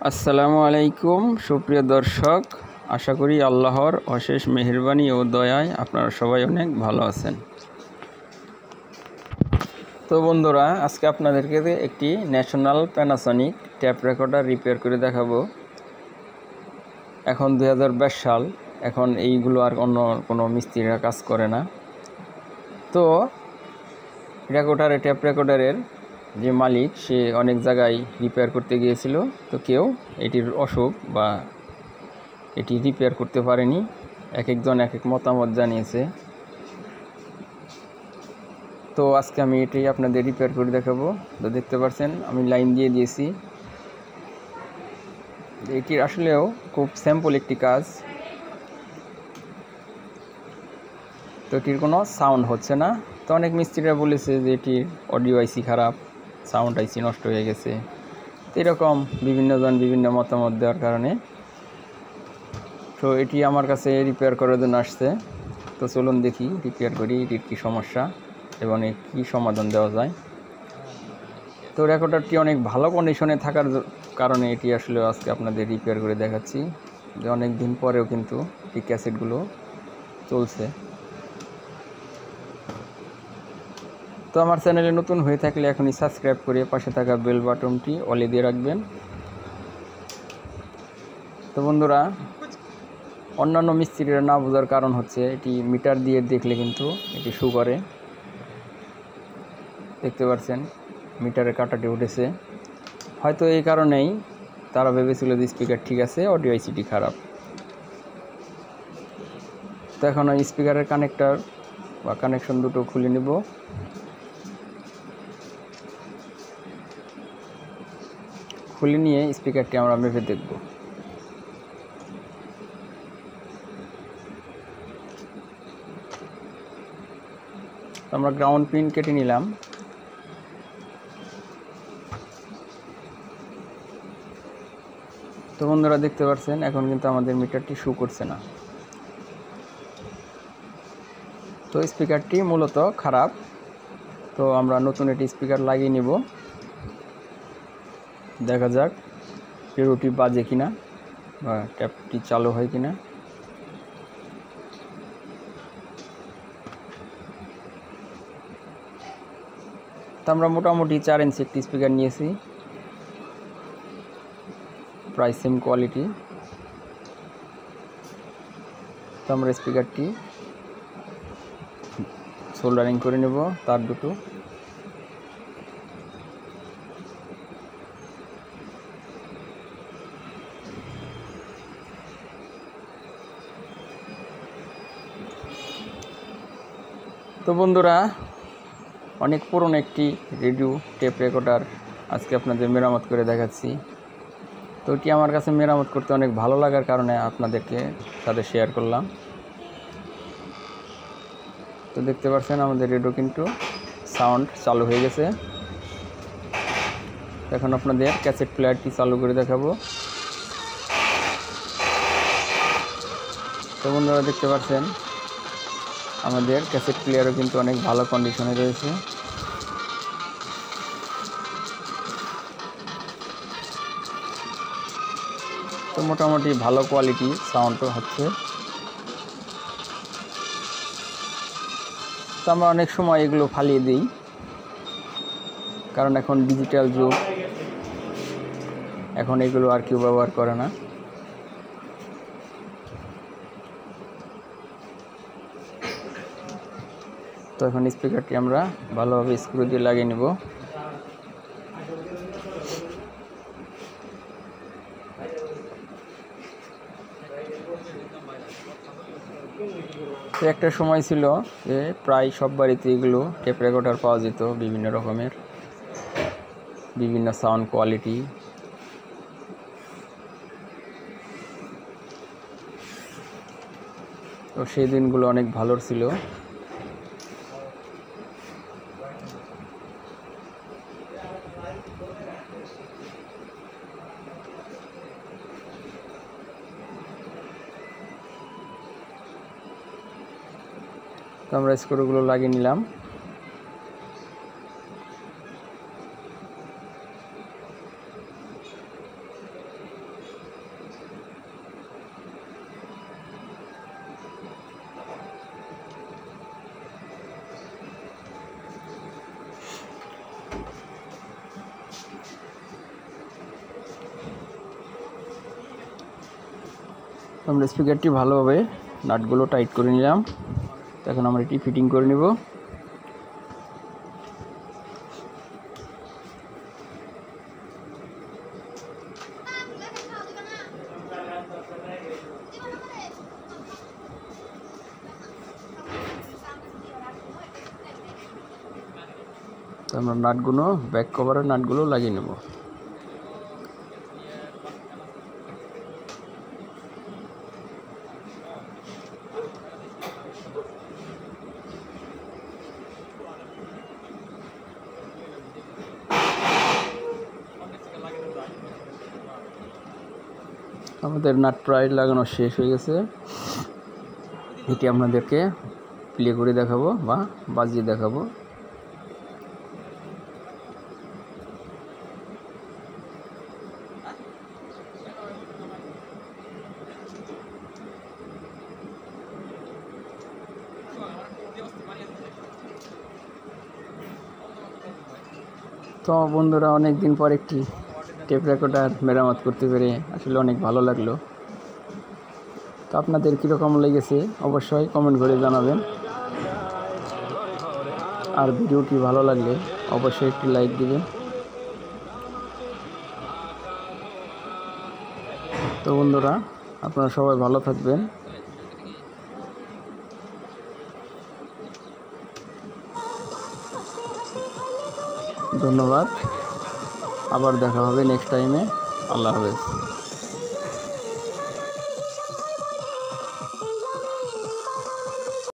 আসসালামু আলাইকুম সুপ্রিয় দর্শক, আশা করি আল্লাহর অশেষ মেহেরবানি ও দয়ায় আপনারা সবাই অনেক ভালো আছেন। তো বন্ধুরা, আজকে আপনাদেরকে একটি national Panasonic tap recorder repair করে দেখাবো। এখন 2022 সাল, এখন এইগুলো আর অন্য কোনো মিস্ত্রিরা কাজ করে না। তো ট্যাপ রেকর্ডারের যে মালিক, সে অনেক জায়গায় রিপেয়ার করতে গিয়েছিল, তো কেউ এটির অসুখ বা এটি রিপেয়ার করতে পারেনি। এক একজন এক এক মতামত জানিয়েছে। তো আজকে আমি এটি আপনাদের রিপেয়ার করে দেখাবো। তো দেখতে পাচ্ছেন আমি লাইন দিয়ে দিয়েছি। এটির আসলেও খুব সিম্পল একটি কাজ। তো এটির কোনো সাউন্ড হচ্ছে না। তো অনেক মিস্ত্রিরা বলেছে যে এটির অডিও আইসি খারাপ, সাউন্ড আইসি নষ্ট হয়ে গেছে। তো এরকম বিভিন্নজন বিভিন্ন মতামত দেওয়ার কারণে তো এটি আমার কাছে রিপেয়ার করার জন্য আসছে। তো চলুন দেখি রিপেয়ার করি এটির কী সমস্যা এবং এর কী সমাধান দেওয়া যায়। তো রেকর্ডারটি অনেক ভালো কন্ডিশনে থাকার কারণে এটি আসলে আজকে আপনাদের রিপেয়ার করে দেখাচ্ছি, যে অনেক দিন পরেও কিন্তু এই ক্যাসেটগুলো চলছে। তো আমার চ্যানেলে নতুন হয়ে থাকলে এখনই সাবস্ক্রাইব করে পাশে থাকা বেল বাটনটি অলে দিয়ে রাখবেন। তো বন্ধুরা, অন্যান্য মিস্ত্রিরা না বোঝার কারণ হচ্ছে এটি মিটার দিয়ে দেখলে কিন্তু এটি শো করে। দেখতে পাচ্ছেন মিটারের কাঁটাটি উঠেছে। হয়তো এই কারণেই তারা ভেবেছিল যে স্পিকার ঠিক আছে, অডিও আইসিটি খারাপ। তো এখন ওই স্পিকারের কানেক্টর বা কানেকশন দুটো খুলে নেব। খুলে নিয়ে স্পিকারটি আমরা মেপে দেখব। আমরা গ্রাউন্ড পিন কেটে নিলাম। তো বন্ধুরা দেখতে পাচ্ছেন এখন কিন্তু আমাদের মিটারটি শো করছে না। তো স্পিকারটি মূলত খারাপ। তো আমরা নতুন একটি স্পিকার লাগিয়ে নিব। দেখা যাক রেডিওটি বাজে কিনা বা ট্যাপটি চালু হয় কিনা। তো আমরা মোটামুটি 4 ইঞ্চি একটি স্পিকার নিয়েছি, প্রায় সেম কোয়ালিটি। তো আমরা স্পিকারটি সোল্ডারিং করে নেব তার দুটো। তো বন্ধুরা, অনেক পুরনো একটি রেডিও টেপ রেকর্ডার আজকে আপনাদের মেরামত করে দেখাচ্ছি। তো এটি আমার কাছে মেরামত করতে অনেক ভালো লাগার কারণে আপনাদেরকে সাথে শেয়ার করলাম। তো দেখতে পাচ্ছেন আমাদের রেডিও কিন্তু সাউন্ড চালু হয়ে গেছে। এখন আপনাদের ক্যাসেট প্লেয়ারটি চালু করে দেখাবো। তো বন্ধুরা দেখতে পাচ্ছেন আমাদের ক্যাসেট প্লেয়ারও কিন্তু অনেক ভালো কন্ডিশনে রয়েছে। তো মোটামুটি ভালো কোয়ালিটি সাউন্ডও হচ্ছে। তো আমরা অনেক সময় এগুলো ফালিয়ে দিই, কারণ এখন ডিজিটাল যুগ, এখন এগুলো আর কেউ ব্যবহার করে না। তো এখন স্পিকারটি আমরা ভালোভাবে স্ক্রু দিয়ে লাগিয়ে নেব। তো একটা সময় ছিল যে প্রায় সব বাড়িতে এগুলো টেপ রেকর্ডার পাওয়া যেত, বিভিন্ন রকমের, বিভিন্ন সাউন্ড কোয়ালিটি। তো সেই দিনগুলো অনেক ভালো ছিল। তো আমরা স্ক্রুগুলো লাগিয়ে নিলাম। আমরা স্পিকারটি ভালোভাবে নাটগুলো টাইট করে নিলাম। এখন আমরা এটি ফিটিং করে নিব। আমরা নাটগুলো ব্যাক কভারের নাটগুলো লাগিয়ে নেব। আমাদের নাট প্রায় লাগানো শেষ হয়ে গেছে। এটি আপনাদেরকে প্লে করে দেখাবো বা বাজিয়ে দেখাবো। তো বন্ধুরা, অনেক দিন পর একটি টেপ রেকর্ডার মেরামত করতে পেরে আসলে অনেক ভালো লাগলো। তো আপনাদের কীরকম লেগেছে অবশ্যই কমেন্ট করে জানাবেন। আর ভিডিওটি ভালো লাগলে অবশ্যই একটি লাইক দিবেন। তো বন্ধুরা, আপনারা সবাই ভালো থাকবেন। ধন্যবাদ। আবার দেখা হবে নেক্সট টাইমে। আল্লাহ হাফেজ।